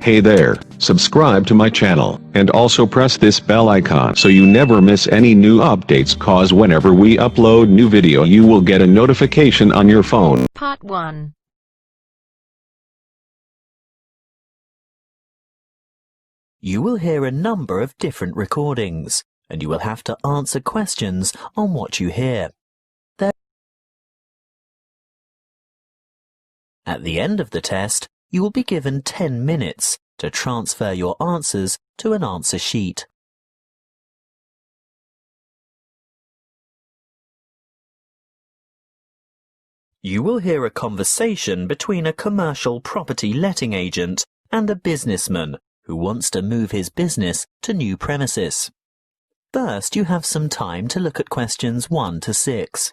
Hey there, subscribe to my channel, and also press this bell icon so you never miss any new updates, cause whenever we upload new video you will get a notification on your phone. Part 1. You will hear a number of different recordings, and you will have to answer questions on what you hear. At the end of the test, you will be given 10 minutes to transfer your answers to an answer sheet. You will hear a conversation between a commercial property letting agent and a businessman who wants to move his business to new premises. First, you have some time to look at questions 1 to 6.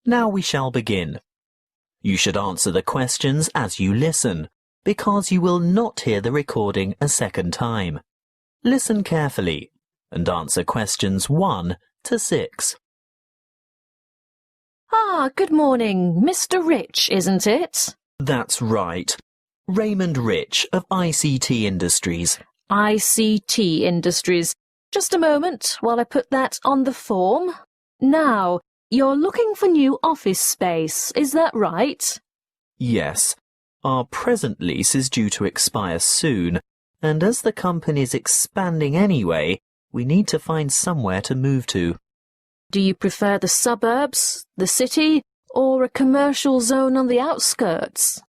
Now we shall begin. You should answer the questions as you listen, because you will not hear the recording a second time. Listen carefully and answer questions 1 to 6. Good morning, Mr. Rich, isn't it? That's right. Raymond Rich of ICT Industries. ICT Industries. Just a moment while I put that on the form. Now, you're looking for new office space, is that right? Yes. Our present lease is due to expire soon, and as the company's expanding anyway, we need to find somewhere to move to. Do you prefer the suburbs, the city, or a commercial zone on the outskirts?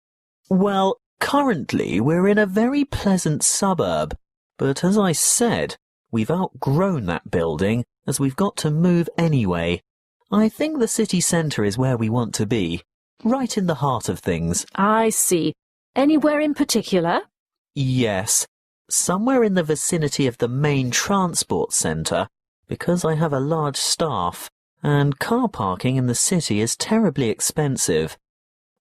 Well, currently we're in a very pleasant suburb, but as I said, we've outgrown that building as we've got to move anyway. I think the city centre is where we want to be, right in the heart of things. I see. Anywhere in particular? Yes, somewhere in the vicinity of the main transport centre, because I have a large staff, and car parking in the city is terribly expensive.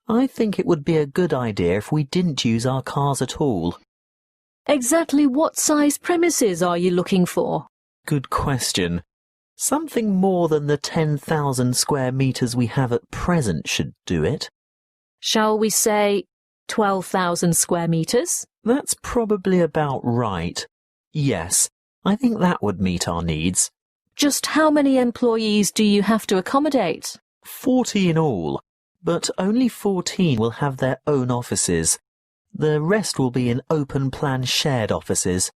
I think it would be a good idea if we didn't use our cars at all. Exactly what size premises are you looking for? Good question. Something more than the 10,000 square metres we have at present should do it. Shall we say 12,000 square metres? That's probably about right. Yes, I think that would meet our needs. Just how many employees do you have to accommodate? 40 in all, but only 14 will have their own offices. The rest will be in open-plan shared offices.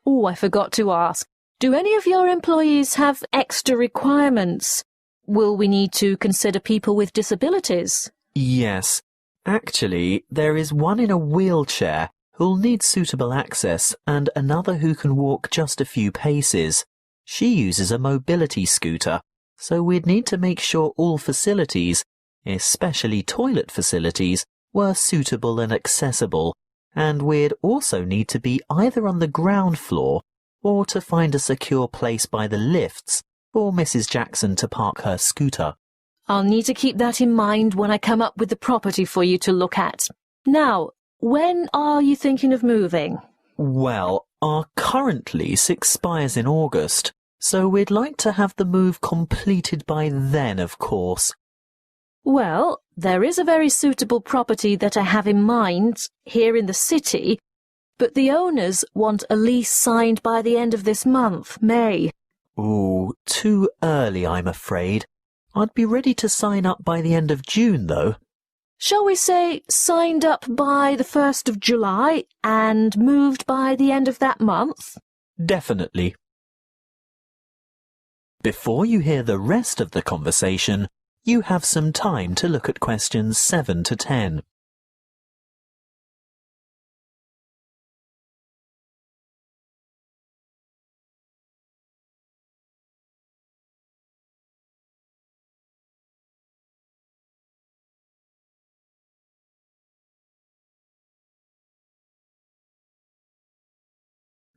Oh, I forgot to ask. Do any of your employees have extra requirements? Will we need to consider people with disabilities? Yes. Actually, there is one in a wheelchair who'll need suitable access and another who can walk just a few paces. She uses a mobility scooter, so we'd need to make sure all facilities, especially toilet facilities, were suitable and accessible, and we'd also need to be either on the ground floor or to find a secure place by the lifts for Mrs. Jackson to park her scooter. I'll need to keep that in mind when I come up with the property for you to look at. Now, when are you thinking of moving? Well, our current lease expires in August, so we'd like to have the move completed by then, of course. Well, there is a very suitable property that I have in mind here in the city, but the owners want a lease signed by the end of this month, May. Ooh, too early, I'm afraid. I'd be ready to sign up by the end of June, though. Shall we say signed up by the 1st of July and moved by the end of that month? Definitely. Before you hear the rest of the conversation, you have some time to look at questions 7 to 10.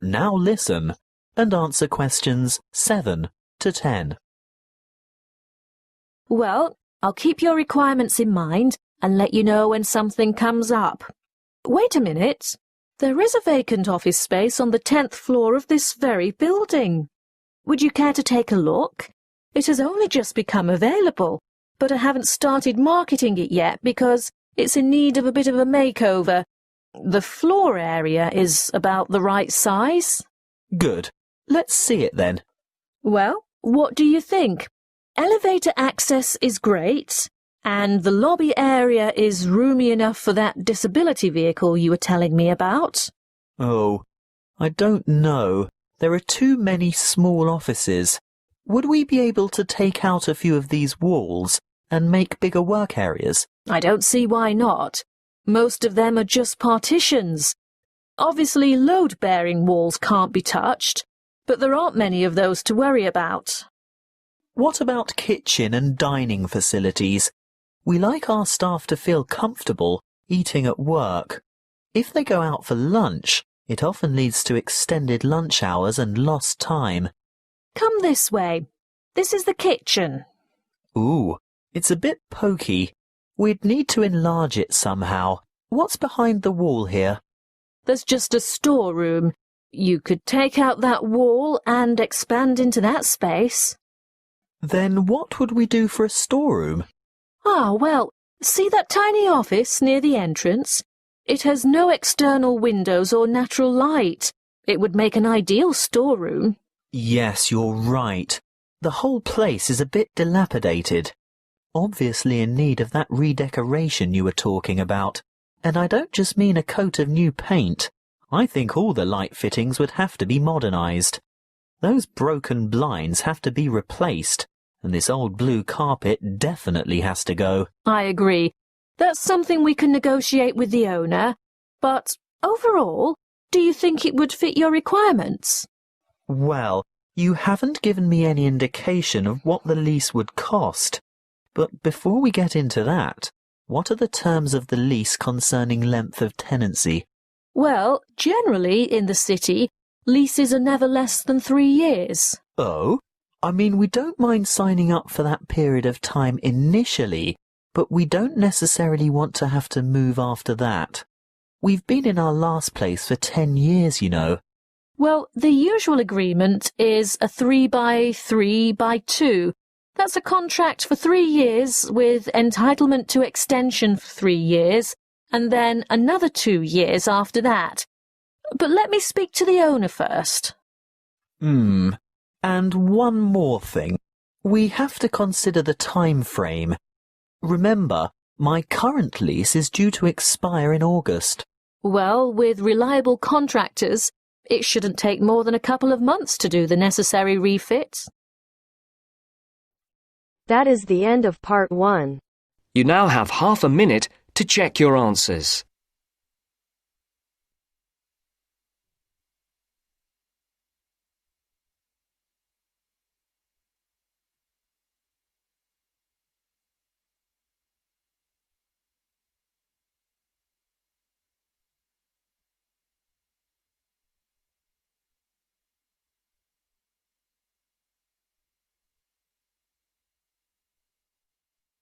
Now listen and answer questions 7 to 10. Well, I'll keep your requirements in mind and let you know when something comes up. Wait a minute. There is a vacant office space on the 10th floor of this very building. Would you care to take a look? It has only just become available, but I haven't started marketing it yet because it's in need of a bit of a makeover. The floor area is about the right size. Good. Let's see it then. Well, what do you think? Elevator access is great, and the lobby area is roomy enough for that disability vehicle you were telling me about. Oh, I don't know. There are too many small offices. Would we be able to take out a few of these walls and make bigger work areas? I don't see why not. Most of them are just partitions. Obviously, load-bearing walls can't be touched, but there aren't many of those to worry about. What about kitchen and dining facilities? We like our staff to feel comfortable eating at work. If they go out for lunch, it often leads to extended lunch hours and lost time. Come this way. This is the kitchen. Ooh, it's a bit pokey. We'd need to enlarge it somehow. What's behind the wall here? There's just a storeroom. You could take out that wall and expand into that space. Then what would we do for a storeroom? Ah, well, see that tiny office near the entrance? It has no external windows or natural light. It would make an ideal storeroom. Yes, you're right. The whole place is a bit dilapidated. Obviously in need of that redecoration you were talking about. And I don't just mean a coat of new paint. I think all the light fittings would have to be modernized. Those broken blinds have to be replaced, and this old blue carpet definitely has to go. I agree. That's something we can negotiate with the owner. But overall, do you think it would fit your requirements? Well, you haven't given me any indication of what the lease would cost. But before we get into that, what are the terms of the lease concerning length of tenancy? Well, generally in the city, leases are never less than 3 years. Oh? I mean, we don't mind signing up for that period of time initially, but we don't necessarily want to have to move after that. We've been in our last place for 10 years, you know. Well, the usual agreement is a 3x3x2. That's a contract for 3 years with entitlement to extension for 3 years, and then another 2 years after that. But let me speak to the owner first. And one more thing. We have to consider the time frame. Remember, my current lease is due to expire in August. Well, with reliable contractors, it shouldn't take more than a couple of months to do the necessary refits. That is the end of part 1. You now have half a minute to check your answers.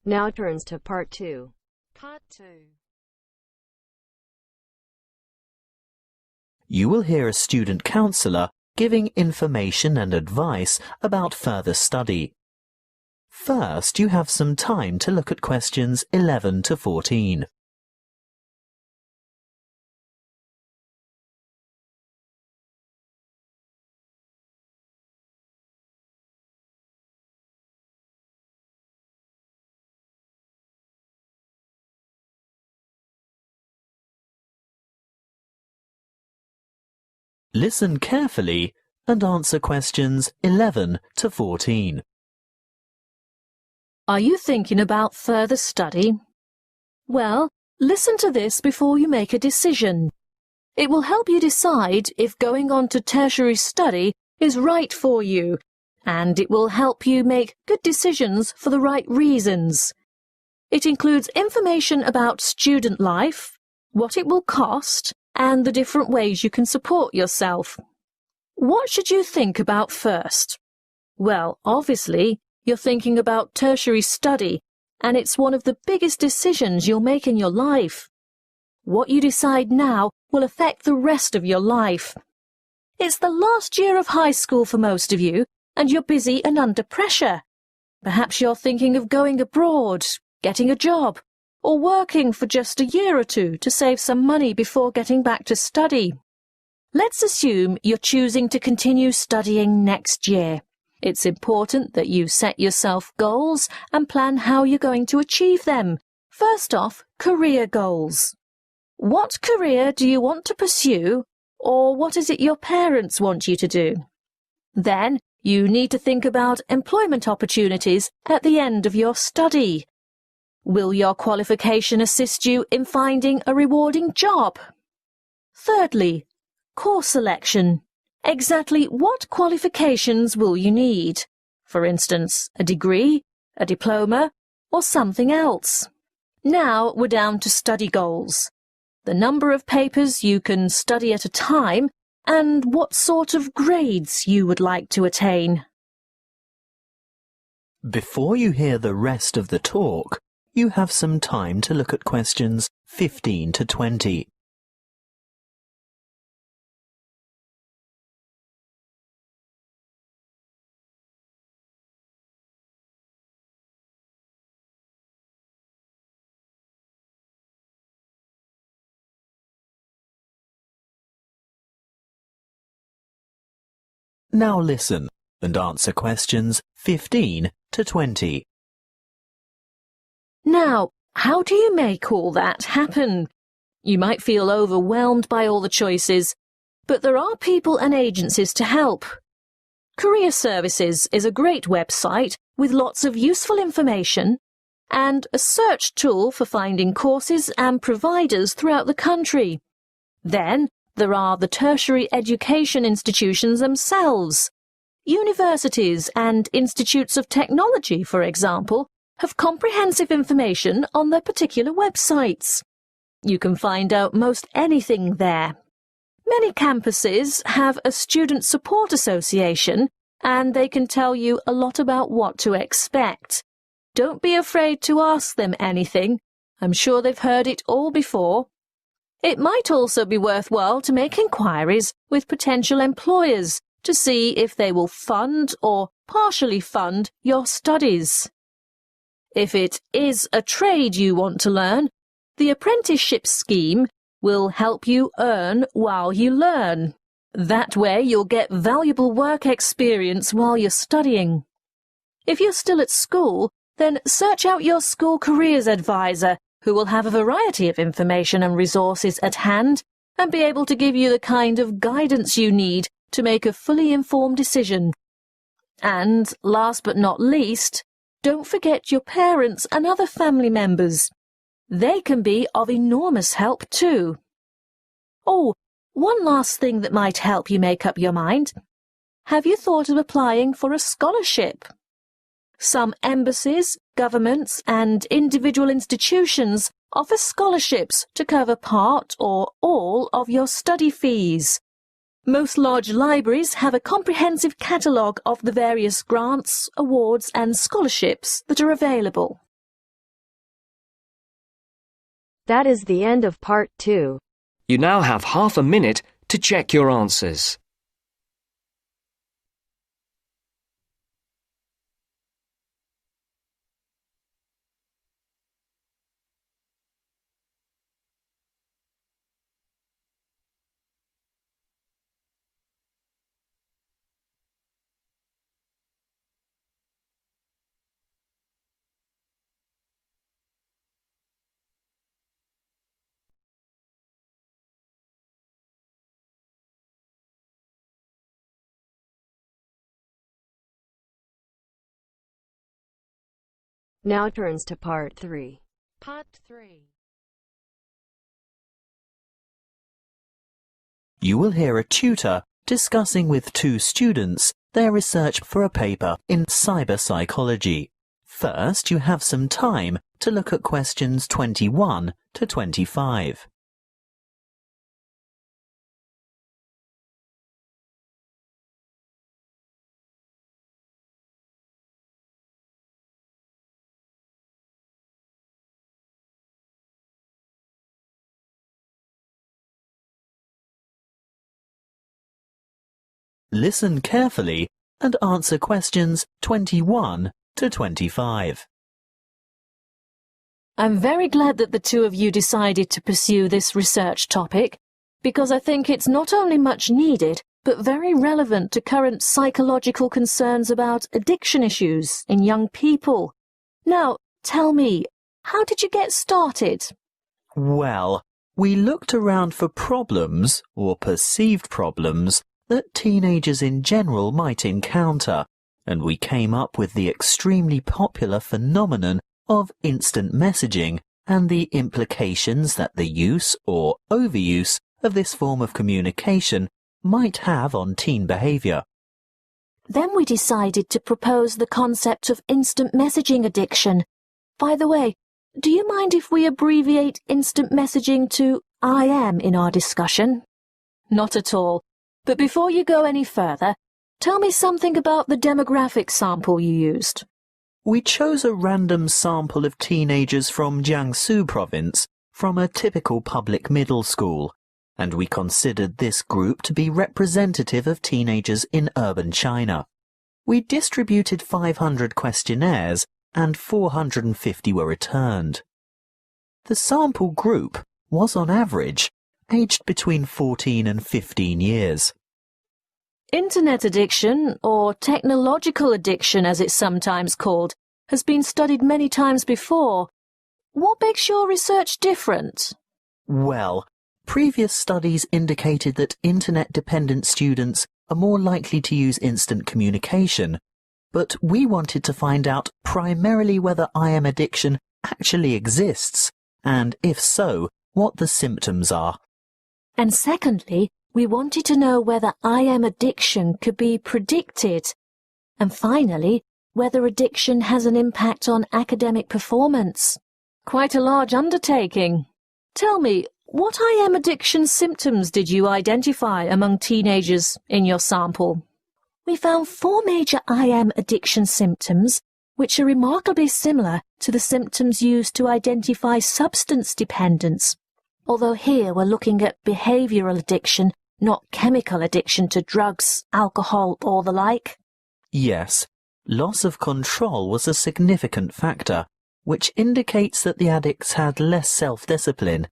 Now turns to part 2. Part 2. You will hear a student counsellor giving information and advice about further study. First, you have some time to look at questions 11 to 14. Listen carefully and answer questions 11 to 14. Are you thinking about further study? Well, listen to this before you make a decision. It will help you decide if going on to tertiary study is right for you, and it will help you make good decisions for the right reasons. It includes information about student life, what it will cost, and the different ways you can support yourself. What should you think about first? Well, obviously, You're thinking about tertiary study, and it's one of the biggest decisions you'll make in your life. What you decide now will affect the rest of your life. It's the last year of high school for most of you, and you're busy and under pressure. Perhaps you're thinking of going abroad, getting a job, or working for just a year or two to save some money before getting back to study. Let's assume you're choosing to continue studying next year. It's important that you set yourself goals and plan how you're going to achieve them. First off, career goals. What career do you want to pursue, or what is it your parents want you to do? Then, you need to think about employment opportunities at the end of your study. Will your qualification assist you in finding a rewarding job? Thirdly, course selection. Exactly what qualifications will you need? For instance, a degree, a diploma, or something else. Now we're down to study goals. The number of papers you can study at a time, and what sort of grades you would like to attain. Before you hear the rest of the talk, you have some time to look at questions 15 to 20. Now listen and answer questions 15 to 20. Now, how do you make all that happen? You might feel overwhelmed by all the choices, but there are people and agencies to help. Career Services is a great website with lots of useful information and a search tool for finding courses and providers throughout the country. Then, there are the tertiary education institutions themselves. Universities and institutes of technology, for example, have comprehensive information on their particular websites. You can find out most anything there. Many campuses have a student support association, and they can tell you a lot about what to expect. Don't be afraid to ask them anything. I'm sure they've heard it all before. It might also be worthwhile to make inquiries with potential employers to see if they will fund or partially fund your studies. If it is a trade you want to learn, the apprenticeship scheme will help you earn while you learn. That way you'll get valuable work experience while you're studying. If you're still at school, then search out your school careers advisor, who will have a variety of information and resources at hand and be able to give you the kind of guidance you need to make a fully informed decision. And, last but not least, don't forget your parents and other family members. They can be of enormous help too. Oh, one last thing that might help you make up your mind. Have you thought of applying for a scholarship? Some embassies, governments, and individual institutions offer scholarships to cover part or all of your study fees. Most large libraries have a comprehensive catalogue of the various grants, awards, and scholarships that are available. That is the end of part 2. You now have half a minute to check your answers. Now turns to part 3. Part 3. You will hear a tutor discussing with two students their research for a paper in cyber psychology. First, you have some time to look at questions 21 to 25. listen carefully and answer questions 21 to 25. I'm very glad that the two of you decided to pursue this research topic, because I think it's not only much needed, but very relevant to current psychological concerns about addiction issues in young people. Now, tell me, how did you get started? Well, we looked around for problems, or perceived problems, that teenagers in general might encounter, and we came up with the extremely popular phenomenon of instant messaging and the implications that the use or overuse of this form of communication might have on teen behaviour. Then we decided to propose the concept of instant messaging addiction. By the way, do you mind if we abbreviate instant messaging to IM in our discussion? Not at all. But before you go any further, tell me something about the demographic sample you used. We chose a random sample of teenagers from Jiangsu province from a typical public middle school, and we considered this group to be representative of teenagers in urban China. We distributed 500 questionnaires and 450 were returned. The sample group was on average aged between 14 and 15 years. Internet addiction, or technological addiction as it's sometimes called, has been studied many times before. What makes your research different? Well, previous studies indicated that internet-dependent students are more likely to use instant communication, but we wanted to find out primarily whether IM addiction actually exists, and if so, what the symptoms are. And secondly, we wanted to know whether IM addiction could be predicted. And finally, whether addiction has an impact on academic performance. Quite a large undertaking. Tell me, what IM addiction symptoms did you identify among teenagers in your sample? We found 4 major IM addiction symptoms, which are remarkably similar to the symptoms used to identify substance dependence. Although here we're looking at behavioral addiction, not chemical addiction to drugs, alcohol, or the like. Yes, loss of control was a significant factor, which indicates that the addicts had less self-discipline.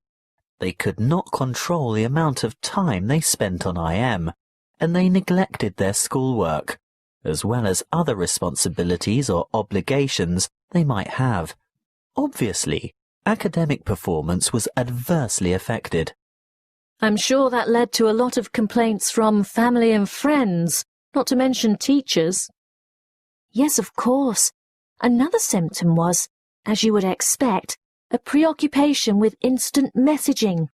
They could not control the amount of time they spent on IM, and they neglected their schoolwork, as well as other responsibilities or obligations they might have. Obviously, academic performance was adversely affected. I'm sure that led to a lot of complaints from family and friends, not to mention teachers. Yes, of course. Another symptom was, as you would expect, a preoccupation with instant messaging.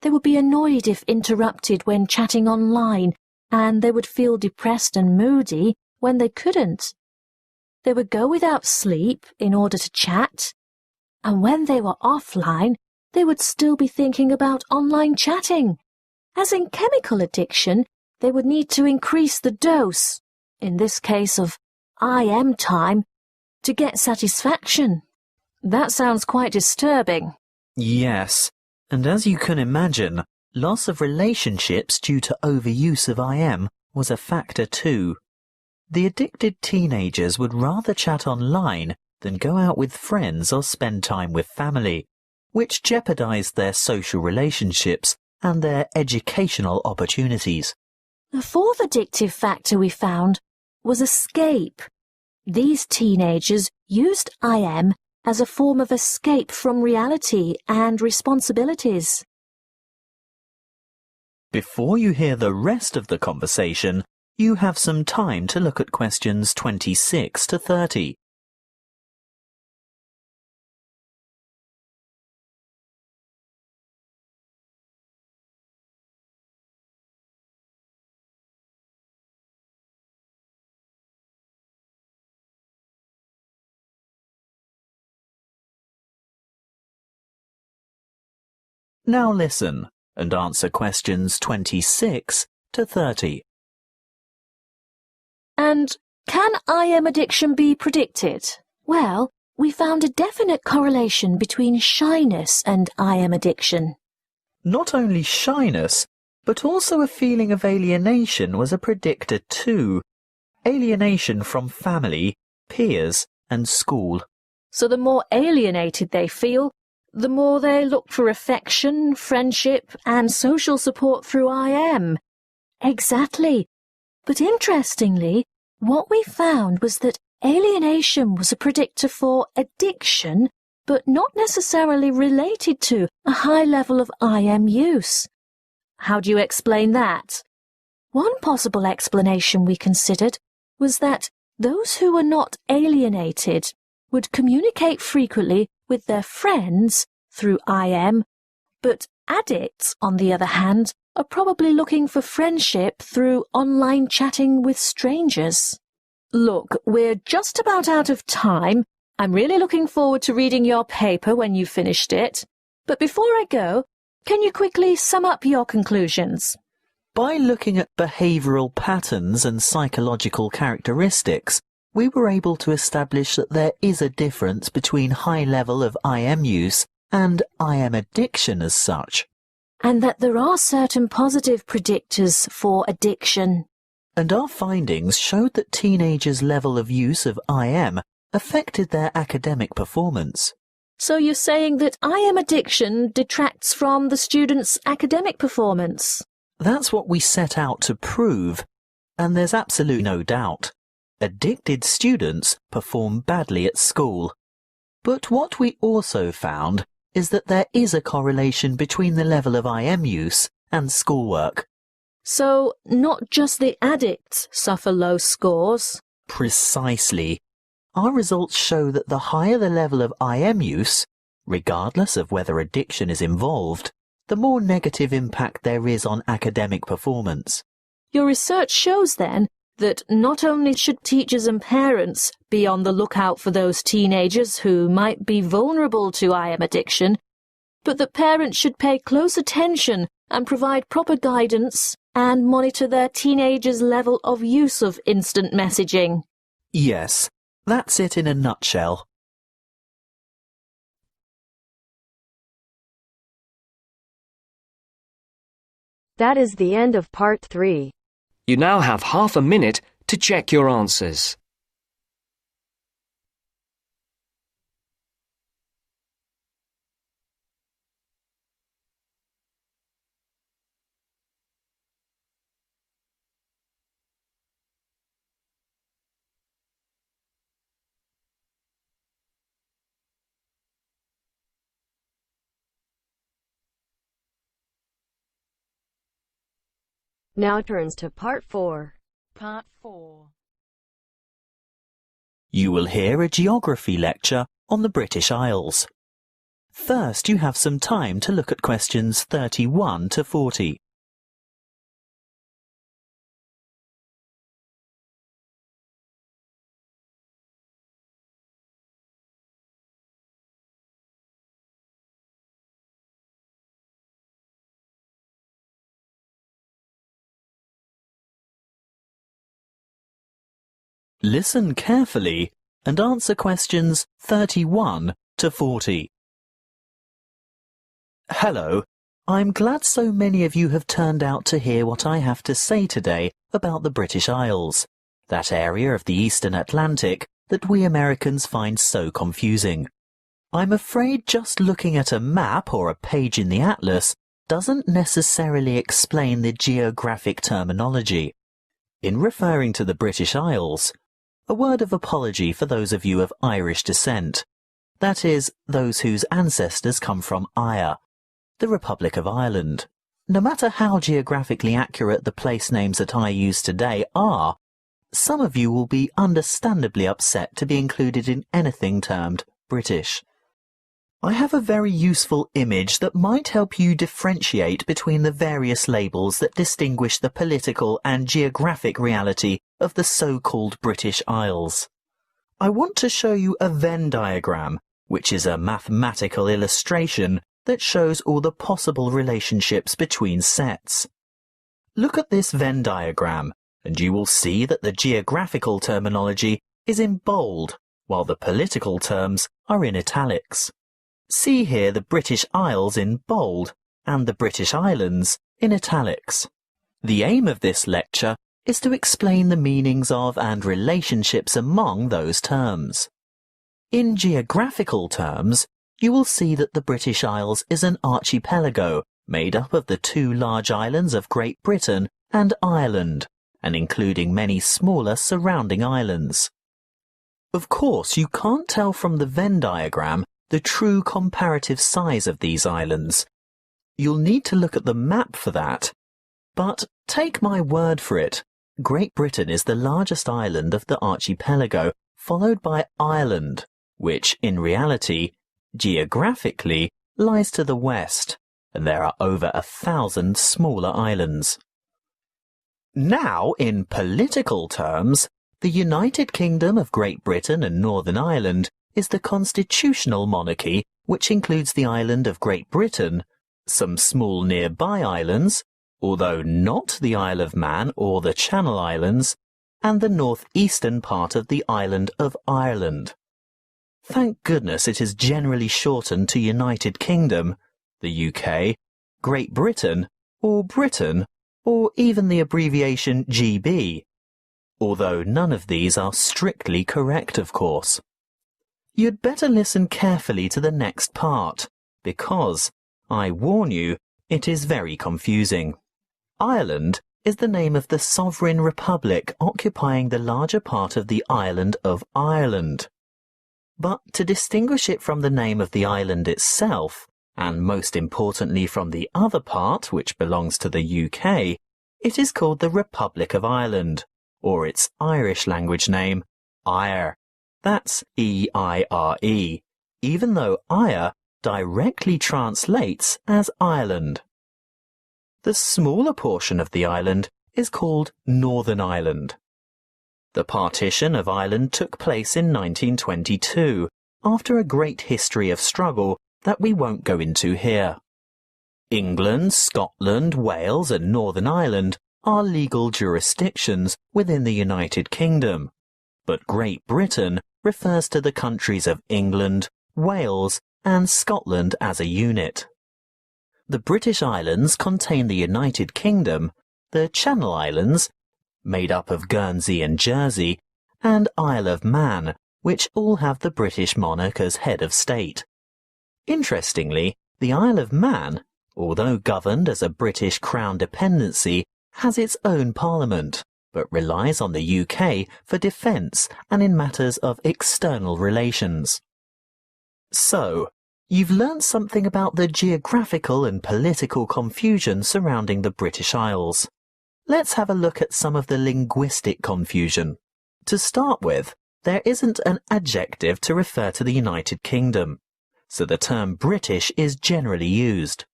They would be annoyed if interrupted when chatting online, and they would feel depressed and moody when they couldn't. They would go without sleep in order to chat, and when they were offline, they would still be thinking about online chatting. As in chemical addiction, they would need to increase the dose, in this case of IM time, to get satisfaction. That sounds quite disturbing. Yes, and as you can imagine, loss of relationships due to overuse of IM was a factor too. The addicted teenagers would rather chat online than go out with friends or spend time with family, which jeopardized their social relationships and their educational opportunities. The fourth addictive factor we found was escape. These teenagers used IM as a form of escape from reality and responsibilities. Before you hear the rest of the conversation, you have some time to look at questions 26 to 30. Now listen and answer questions 26 to 30. And can IM addiction be predicted? Well, we found a definite correlation between shyness and IM addiction. Not only shyness, But also a feeling of alienation was a predictor too. Alienation from family, peers, and school. So the more alienated they feel, the more they look for affection, friendship, and social support through IM. Exactly. But interestingly, what we found was that alienation was a predictor for addiction, but not necessarily related to a high level of IM use. How do you explain that? One possible explanation we considered was that those who were not alienated would communicate frequently with their friends through IM, but addicts, on the other hand, are probably looking for friendship through online chatting with strangers. Look, we're just about out of time. I'm really looking forward to reading your paper when you've finished it. But before I go, can you quickly sum up your conclusions? By looking at behavioural patterns and psychological characteristics, we were able to establish that there is a difference between high level of IM use and IM addiction as such. And that there are certain positive predictors for addiction. And our findings showed that teenagers' level of use of IM affected their academic performance. So you're saying that IM addiction detracts from the students' academic performance? That's what we set out to prove, and there's absolutely no doubt. Addicted students perform badly at school. But what we also found is that there is a correlation between the level of IM use and schoolwork. So not just the addicts suffer low scores? Precisely. Our results show that the higher the level of IM use, regardless of whether addiction is involved, the more negative impact there is on academic performance. Your research shows then that not only should teachers and parents be on the lookout for those teenagers who might be vulnerable to IM addiction, but that parents should pay close attention and provide proper guidance and monitor their teenagers' level of use of instant messaging. Yes, that's it in a nutshell. That is the end of part 3. You now have half a minute to check your answers. Now turns to part 4. Part 4. You will hear a geography lecture on the British Isles. First, you have some time to look at questions 31 to 40. Listen carefully and answer questions 31 to 40. Hello, I'm glad so many of you have turned out to hear what I have to say today about the British Isles, that area of the Eastern Atlantic that we Americans find so confusing. I'm afraid just looking at a map or a page in the atlas doesn't necessarily explain the geographic terminology. In referring to the British Isles, a word of apology for those of you of Irish descent, that is, those whose ancestors come from Ire, the Republic of Ireland. No matter how geographically accurate the place names that I use today are, some of you will be understandably upset to be included in anything termed British. I have a very useful image that might help you differentiate between the various labels that distinguish the political and geographic reality of the so-called British Isles. I want to show you a Venn diagram, which is a mathematical illustration that shows all the possible relationships between sets. Look at this Venn diagram, and you will see that the geographical terminology is in bold, while the political terms are in italics. See here the British Isles in bold and the British Islands in italics. The aim of this lecture is to explain the meanings of and relationships among those terms. In geographical terms, you will see that the British Isles is an archipelago made up of the two large islands of Great Britain and Ireland, and including many smaller surrounding islands. Of course, you can't tell from the Venn diagram the true comparative size of these islands. You'll need to look at the map for that. But take my word for it, Great Britain is the largest island of the archipelago, followed by Ireland, which in reality, geographically, lies to the west, and there are over 1,000 smaller islands. Now, in political terms, the United Kingdom of Great Britain and Northern Ireland is the constitutional monarchy, which includes the island of Great Britain, some small nearby islands, although not the Isle of Man or the Channel Islands, and the northeastern part of the island of Ireland. Thank goodness it is generally shortened to United Kingdom, the UK, Great Britain, or even the abbreviation GB, although none of these are strictly correct, of course. You'd better listen carefully to the next part, because, I warn you, it is very confusing. Ireland is the name of the sovereign republic occupying the larger part of the island of Ireland. But to distinguish it from the name of the island itself, and most importantly from the other part which belongs to the UK, it is called the Republic of Ireland, or its Irish language name, IRE. That's E-I-R-E, even though IRE directly translates as Ireland. The smaller portion of the island is called Northern Ireland. The partition of Ireland took place in 1922, after a great history of struggle that we won't go into here. England, Scotland, Wales and Northern Ireland are legal jurisdictions within the United Kingdom, but Great Britain refers to the countries of England, Wales and Scotland as a unit. The British Islands contain the United Kingdom, the Channel Islands, made up of Guernsey and Jersey, and Isle of Man, which all have the British monarch as head of state. Interestingly, the Isle of Man, although governed as a British Crown dependency, has its own parliament, but relies on the UK for defence and in matters of external relations. So, you've learned something about the geographical and political confusion surrounding the British Isles. Let's have a look at some of the linguistic confusion. To start with, there isn't an adjective to refer to the United Kingdom, so the term British is generally used.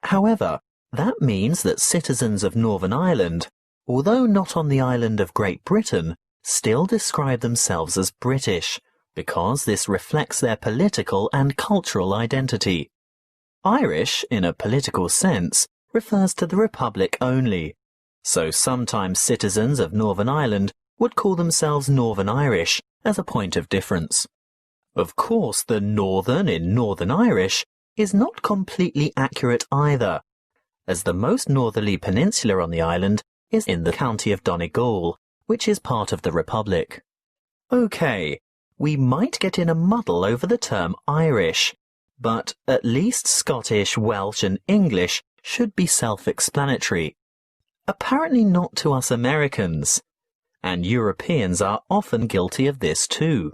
However, that means that citizens of Northern Ireland, although not on the island of Great Britain, still describe themselves as British, because this reflects their political and cultural identity. Irish, in a political sense, refers to the Republic only, so sometimes citizens of Northern Ireland would call themselves Northern Irish as a point of difference. Of course, the Northern in Northern Irish is not completely accurate either, as the most northerly peninsula on the island is in the county of Donegal, which is part of the Republic. Okay, we might get in a muddle over the term Irish, but at least Scottish, Welsh and English should be self-explanatory. Apparently not to us Americans, and Europeans are often guilty of this too.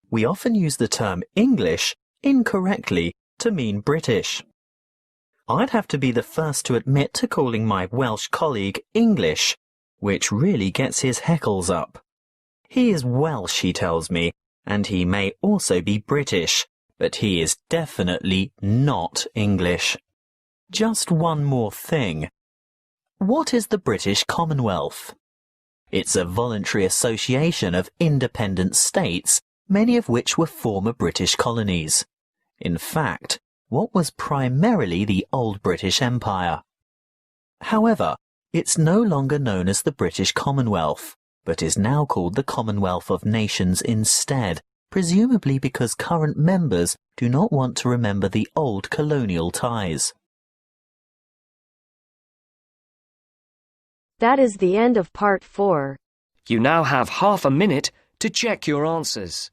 We often use the term English incorrectly to mean British. I'd have to be the first to admit to calling my Welsh colleague English, which really gets his heckles up. He is Welsh, he tells me, and he may also be British, but he is definitely not English. Just one more thing. What is the British Commonwealth? It's a voluntary association of independent states, many of which were former British colonies. In fact, what was primarily the old British Empire. However, it's no longer known as the British Commonwealth, but is now called the Commonwealth of Nations instead, presumably because current members do not want to remember the old colonial ties. That is the end of part 4. You now have half a minute to check your answers.